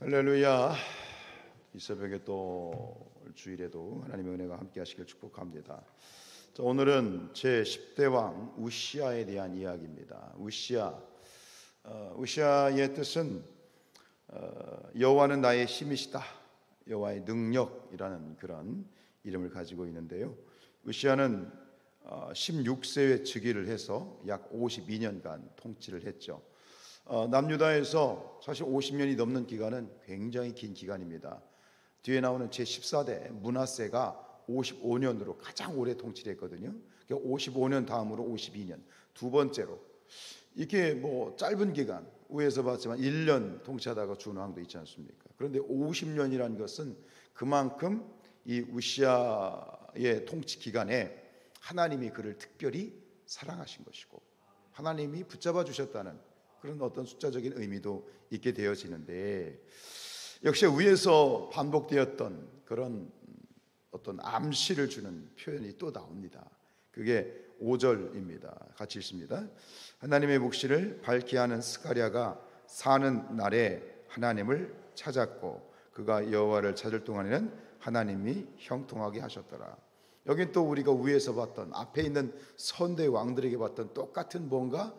할렐루야. 이 새벽에 또 주일에도 하나님의 은혜가 함께 하시길 축복합니다. 자, 오늘은 제10대 왕 우시아에 대한 이야기입니다. 우시아의 뜻은 여호와는 나의 힘이시다, 여호와의 능력이라는 그런 이름을 가지고 있는데요. 우시아는 16세에 즉위를 해서 약 52년간 통치를 했죠. 남유다에서 사실 50년이 넘는 기간은 굉장히 긴 기간입니다. 뒤에 나오는 제14대 므낫세가 55년으로 가장 오래 통치를 했거든요. 55년 다음으로 52년, 두 번째로. 이게 뭐 짧은 기간, 위에서 봤지만 1년 통치하다가 죽은 왕도 있지 않습니까? 그런데 50년이라는 것은 그만큼 이 우시아의 통치 기간에 하나님이 그를 특별히 사랑하신 것이고 하나님이 붙잡아 주셨다는 그런 어떤 숫자적인 의미도 있게 되어지는데, 역시 위에서 반복되었던 그런 어떤 암시를 주는 표현이 또 나옵니다. 그게 5절입니다. 같이 읽습니다. 하나님의 묵시를 밝게 하는 스가랴가 사는 날에 하나님을 찾았고 그가 여호와를 찾을 동안에는 하나님이 형통하게 하셨더라. 여긴 또 우리가 위에서 봤던 앞에 있는 선대 왕들에게 봤던 똑같은 뭔가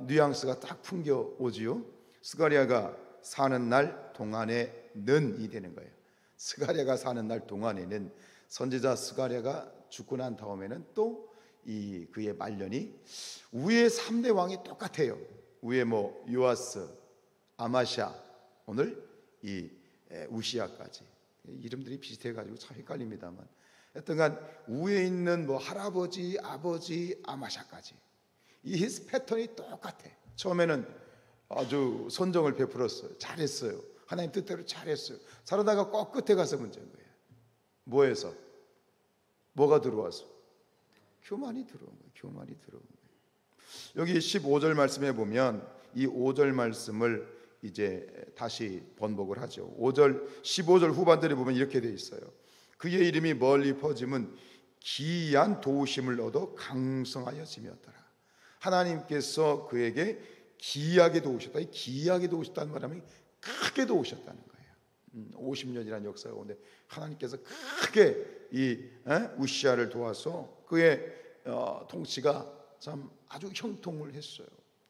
뉘앙스가 딱 풍겨오지요. 스가랴가 사는 날 동안에는이 되는 거예요. 스가랴가 사는 날 동안에는, 선지자 스가랴가 죽고 난 다음에는 또 이 그의 말년이 위에 3대 왕이 똑같아요. 위에 뭐 요아스, 아마샤, 오늘 이 우시아까지 이름들이 비슷해가지고 참 헷갈립니다만, 하여튼간 위에 있는 뭐 할아버지, 아버지, 아마샤까지 이 패턴이 똑같아. 처음에는 아주 선정을 베풀었어요. 잘했어요. 하나님 뜻대로 잘했어요. 살아다가 꼭 끝에 가서 문제인 거예요. 뭐해서? 뭐가 들어와서? 교만이 들어온 거예요. 교만이 들어온 거예요. 여기 15절 말씀에 보면 이 5절 말씀을 이제 다시 번복을 하죠. 15절 후반절에 보면 이렇게 되어 있어요. 그의 이름이 멀리 퍼짐은 기이한 도우심을 얻어 강성하여 지었더라. 하나님께서 그에게 기이하게 도우셨다. 이 기이하게 도우셨다는 말하면 크게 도우셨다는 거예요. 50년이라는 역사 가운데 하나님께서 크게 이 우시아를 도와서 그의 통치가 참 아주 형통을 했어요.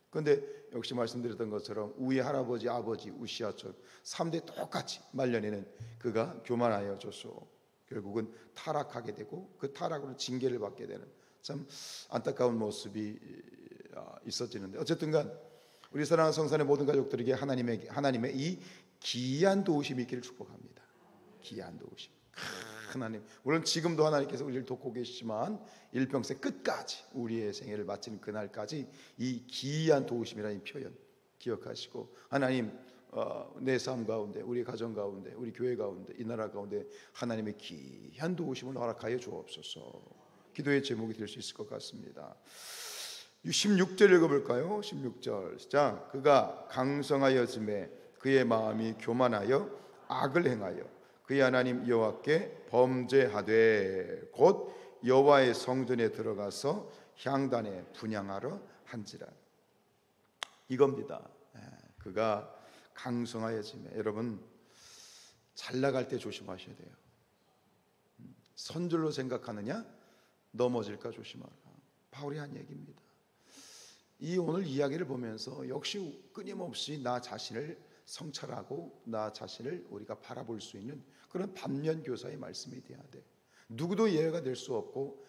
그런데 역시 말씀드렸던 것처럼 우리 할아버지, 아버지 우시아처럼 3대 똑같이 말년에는 그가 교만하여 져서 결국은 타락하게 되고 그 타락으로 징계를 받게 되는 참 안타까운 모습이 있어지는데, 어쨌든간 우리 사랑하는 성산의 모든 가족들에게 하나님의 이 기이한 도우심이 있기를 축복합니다. 기이한 도우심. 하나님, 물론 지금도 하나님께서 우리를 돕고 계시지만 일평생 끝까지 우리의 생애를 마치는 그날까지 이 기이한 도우심이라는 표현 기억하시고, 하나님 내 삶 가운데, 우리 가정 가운데, 우리 교회 가운데, 이 나라 가운데 하나님의 기이한 도우심을 허락하여 주옵소서. 기도의 제목이 될 수 있을 것 같습니다. 16절 읽어볼까요? 16절 시작. 그가 강성하여짐에 그의 마음이 교만하여 악을 행하여 그의 하나님 여호와께 범죄하되 곧 여호와의 성전에 들어가서 향단에 분향하러 한지라. 이겁니다. 그가 강성하여짐에, 여러분 잘 나갈 때 조심하셔야 돼요. 선줄로 생각하느냐 넘어질까 조심하라. 바울이 한 얘기입니다. 이 오늘 이야기를 보면서 역시 끊임없이 나 자신을 성찰하고 나 자신을 우리가 바라볼 수 있는 그런 반면교사의 말씀이 돼야 돼. 누구도 예외가 될 수 없고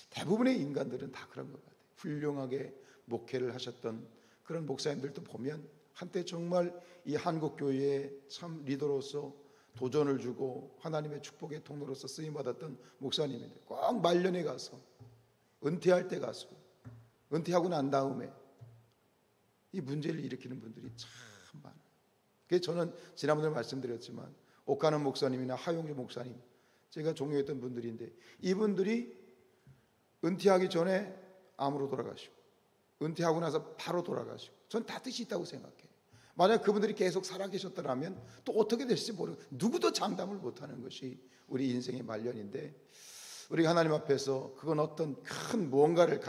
대부분의 인간들은 다 그런 것 같아요. 훌륭하게 목회를 하셨던 그런 목사님들도 보면 한때 정말 이 한국교회의 참 리더로서 도전을 주고 하나님의 축복의 통로로서 쓰임받았던 목사님인데 꼭 말년에 가서 은퇴할 때 가서 은퇴하고 난 다음에 이 문제를 일으키는 분들이 참 많아요. 그래서 저는 지난번에 말씀드렸지만 옥가는 목사님이나 하용주 목사님, 제가 존경했던 분들인데 이분들이 은퇴하기 전에 암으로 돌아가시고 은퇴하고 나서 바로 돌아가시고, 전 다 뜻이 있다고 생각해요. 만약 그분들이 계속 살아계셨더라면 또 어떻게 될지 모르고 누구도 장담을 못하는 것이 우리 인생의 말년인데, 우리가 하나님 앞에서 그건 어떤 큰 무언가를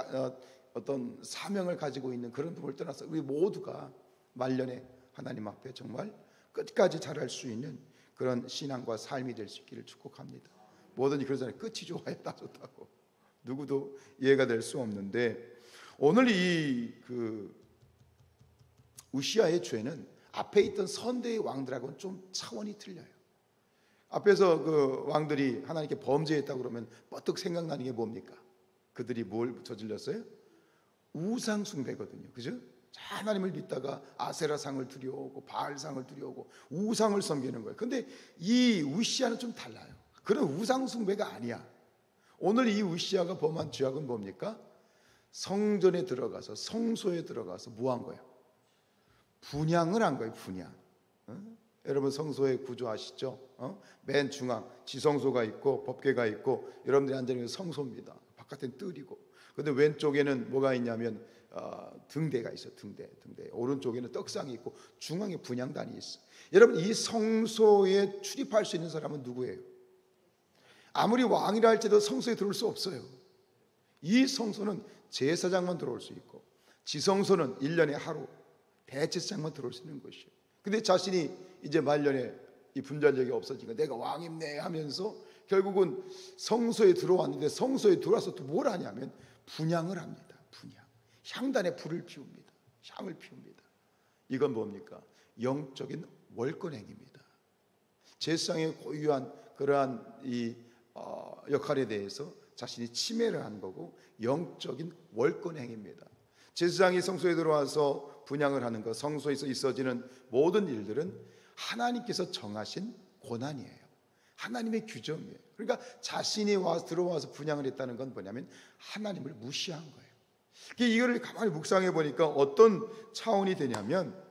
어떤 사명을 가지고 있는 그런 부분을 떠나서 우리 모두가 말년에 하나님 앞에 정말 끝까지 잘할 수 있는 그런 신앙과 삶이 될 수 있기를 축복합니다. 뭐든지 그러잖아요. 끝이 좋아야 다 좋다고. 누구도 이해가 될 수 없는데, 오늘 이 우시아의 죄는 앞에 있던 선대의 왕들하고는 좀 차원이 틀려요. 앞에서 그 왕들이 하나님께 범죄했다고 그러면 뻗뜩 생각나는 게 뭡니까? 그들이 뭘 저질렀어요? 우상 숭배거든요. 그죠? 하나님을 믿다가 아세라상을 들여오고 바알상을 들여오고 우상을 섬기는 거예요. 근데 이 우시아는 좀 달라요. 그런 우상 숭배가 아니야. 오늘 이 우시아가 범한 죄악은 뭡니까? 성전에 들어가서, 성소에 들어가서 뭐 한 거예요? 분향을 한 거예요. 분향. 여러분 성소의 구조 아시죠? 맨 중앙 지성소가 있고 법궤가 있고, 여러분들이 앉아 있는 성소입니다. 바깥엔 뜰이고, 근데 왼쪽에는 뭐가 있냐면 등대가 있어. 등대. 오른쪽에는 떡상이 있고 중앙에 분향단이 있어. 여러분 이 성소에 출입할 수 있는 사람은 누구예요? 아무리 왕이라 할지라도 성소에 들어올 수 없어요. 이 성소는 제사장만 들어올 수 있고, 지성소는 1년에 하루 대제사장만 들어올 수 있는 것이에요. 근데 자신이 이제 말년에 이 분별력이 없어지니까 내가 왕입네 하면서 결국은 성소에 들어왔는데, 성소에 들어와서 또 뭘 하냐면 분향을 합니다. 분향. 향단에 불을 피웁니다. 향을 피웁니다. 이건 뭡니까? 영적인 월권행입니다. 제사장의 고유한 그러한 이 역할에 대해서 자신이 침해를 한 거고, 영적인 월권행입니다. 제사장이 성소에 들어와서 분향을 하는 것, 성소에서 있어지는 모든 일들은 하나님께서 정하신 고난이에요. 하나님의 규정이에요. 그러니까 자신이 들어와서 분향을 했다는 건 뭐냐면 하나님을 무시한 거예요. 이거를 가만히 묵상해 보니까 어떤 차원이 되냐면,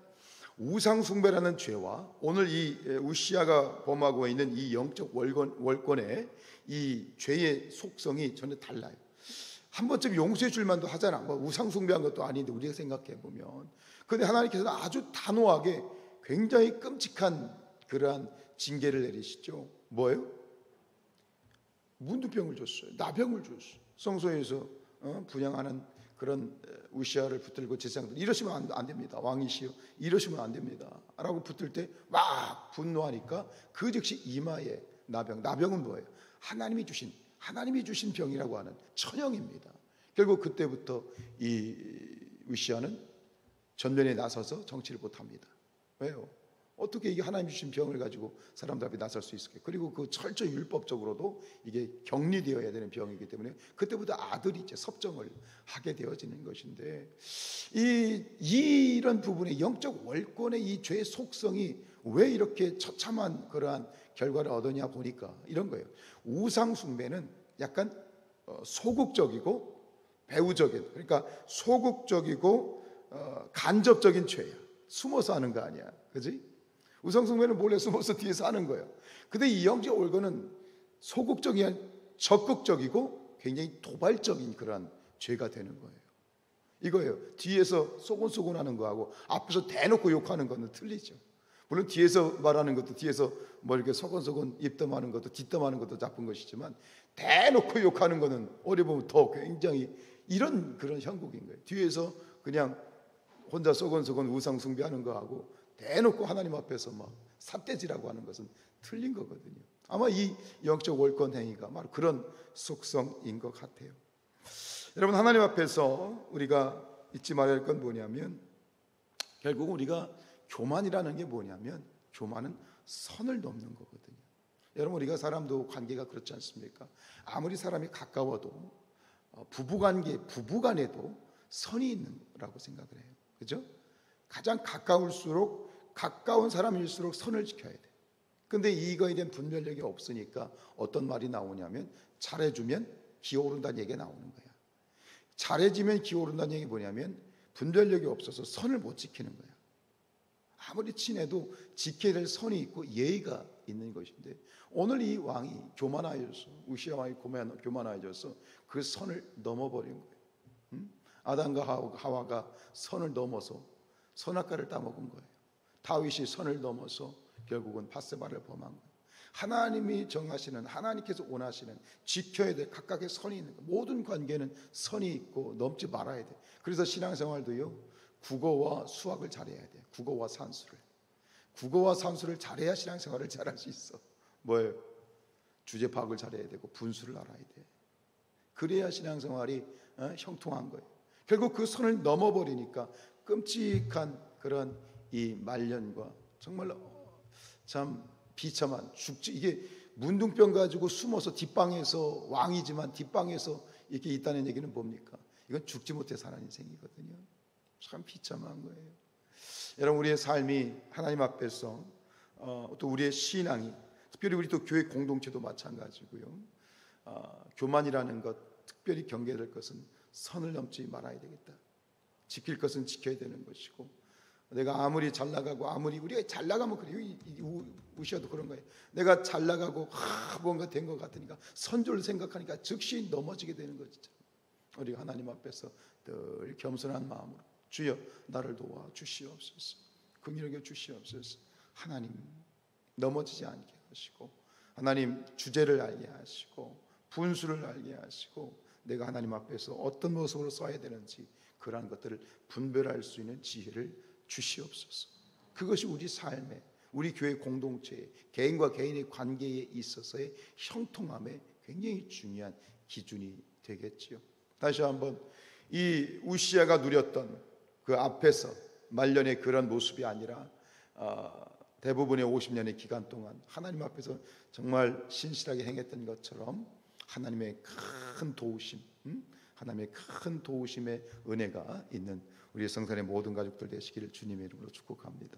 우상 숭배라는 죄와 오늘 이 우시아가 범하고 있는 이 영적 월권의 이 죄의 속성이 전혀 달라요. 한 번쯤 용서해 줄 만도 하잖아. 뭐 우상 숭배한 것도 아닌데 우리가 생각해 보면. 그런데 하나님께서는 아주 단호하게 굉장히 끔찍한 그러한 징계를 내리시죠. 뭐예요? 문두병을 줬어요. 나병을 줬어요. 성소에서 분향하는 그런 우시아를 붙들고 제사장들, 이러시면 안 됩니다. 왕이시여 이러시면 안 됩니다 라고 붙들 때 막 분노하니까 그 즉시 이마에 나병은 뭐예요? 하나님이 주신 병이라고 하는 천형입니다. 결국 그때부터 이 우시아는 전면에 나서서 정치를 못합니다. 왜요? 어떻게 이게 하나님 주신 병을 가지고 사람들 앞에 나설 수 있을까요? 그리고 그 철저히 율법적으로도 이게 격리되어야 되는 병이기 때문에 그때부터 아들이 이제 섭정을 하게 되어지는 것인데, 이런 부분의 영적 월권의 이 죄의 속성이 왜 이렇게 처참한 그러한 결과를 얻으냐 보니까 이런 거예요. 우상 숭배는 약간 소극적이고 배후적인, 그러니까 소극적이고 간접적인 죄야. 숨어서 하는 거 아니야, 그지? 우상 숭배는 몰래 숨어서 뒤에서 하는 거예요. 근데 이 영적 월권은 소극적인, 적극적이고 굉장히 도발적인 그런 죄가 되는 거예요. 이거예요. 뒤에서 소곤소곤 하는 거하고 앞에서 대놓고 욕하는 거는 틀리죠. 물론 뒤에서 말하는 것도, 뒤에서 뭐 이렇게 소곤소곤 입덤하는 것도, 뒷덤하는 것도 나쁜 것이지만, 대놓고 욕하는 거는 어디 보면 더 굉장히 이런 그런 형국인 거예요. 뒤에서 그냥 혼자 소곤소곤 우상 숭배하는 거하고 대놓고 하나님 앞에서 막 삿대질하고 하는 것은 틀린 거거든요. 아마 이 영적 월권 행위가 바로 그런 속성인 것 같아요. 여러분, 하나님 앞에서 우리가 잊지 말아야 할 건 뭐냐면, 결국 우리가 교만이라는 게 뭐냐면, 교만은 선을 넘는 거거든요. 여러분, 우리가 사람도 관계가 그렇지 않습니까? 아무리 사람이 가까워도 부부간에도 선이 있는 거라고 생각을 해요. 그죠? 가장 가까운 사람일수록 선을 지켜야 돼. 근데 이거에 대한 분별력이 없으니까 어떤 말이 나오냐면, 잘해주면 기어오른다는 얘기가 나오는 거야. 잘해지면 기어오른다는 얘기 뭐냐면, 분별력이 없어서 선을 못 지키는 거야. 아무리 친해도 지켜야 될 선이 있고 예의가 있는 것인데, 오늘 이 왕이 교만하여져서, 우시아 왕이 교만하여져서 그 선을 넘어버린 거예요. 아담과 하와가 선을 넘어서 선악과를 따먹은 거예요. 다윗이 선을 넘어서 결국은 밧세바를 범한 거예요. 하나님이 정하시는, 하나님께서 원하시는, 지켜야 될 각각의 선이 있는 거예요. 모든 관계는 선이 있고 넘지 말아야 돼. 그래서 신앙생활도요, 국어와 수학을 잘해야 돼요. 국어와 산수를 잘해야 신앙생활을 잘할 수 있어. 뭐예요? 주제 파악을 잘해야 되고 분수를 알아야 돼. 그래야 신앙생활이 형통한 거예요. 결국 그 선을 넘어버리니까 끔찍한 그런 이 말년과 정말 참 비참한 이게 문둥병 가지고 숨어서 뒷방에서 왕이지만 뒷방에서 이렇게 있다는 얘기는 뭡니까? 이건 죽지 못해 사는 인생이거든요. 참 비참한 거예요. 여러분, 우리의 삶이 하나님 앞에서 또 우리의 신앙이, 특별히 우리 또 교회 공동체도 마찬가지고요. 교만이라는 것, 특별히 경계해야 될 것은 선을 넘지 말아야 되겠다. 지킬 것은 지켜야 되는 것이고, 내가 아무리 잘 나가고, 아무리 우리가 잘 나가면 그래요. 우시아도 그런 거예요. 내가 잘 나가고 뭔가 된 것 같으니까, 선조를 생각하니까 즉시 넘어지게 되는 거죠. 우리가 하나님 앞에서 늘 겸손한 마음으로, 주여 나를 도와 주시옵소서, 긍휼히 여겨 주시옵소서. 하나님, 넘어지지 않게 하시고, 하나님 주제를 알게 하시고, 분수를 알게 하시고, 내가 하나님 앞에서 어떤 모습으로 써야 되는지 그러한 것들을 분별할 수 있는 지혜를 주시옵소서. 그것이 우리 삶에, 우리 교회 공동체에, 개인과 개인의 관계에 있어서의 형통함에 굉장히 중요한 기준이 되겠지요. 다시 한번, 이 우시아가 누렸던 그 앞에서 말년의 그런 모습이 아니라 대부분의 50년의 기간 동안 하나님 앞에서 정말 신실하게 행했던 것처럼 하나님의 큰 도우심, 하나님의 큰 도우심의 은혜가 있는 우리 성산의 모든 가족들 되시기를 주님의 이름으로 축복합니다.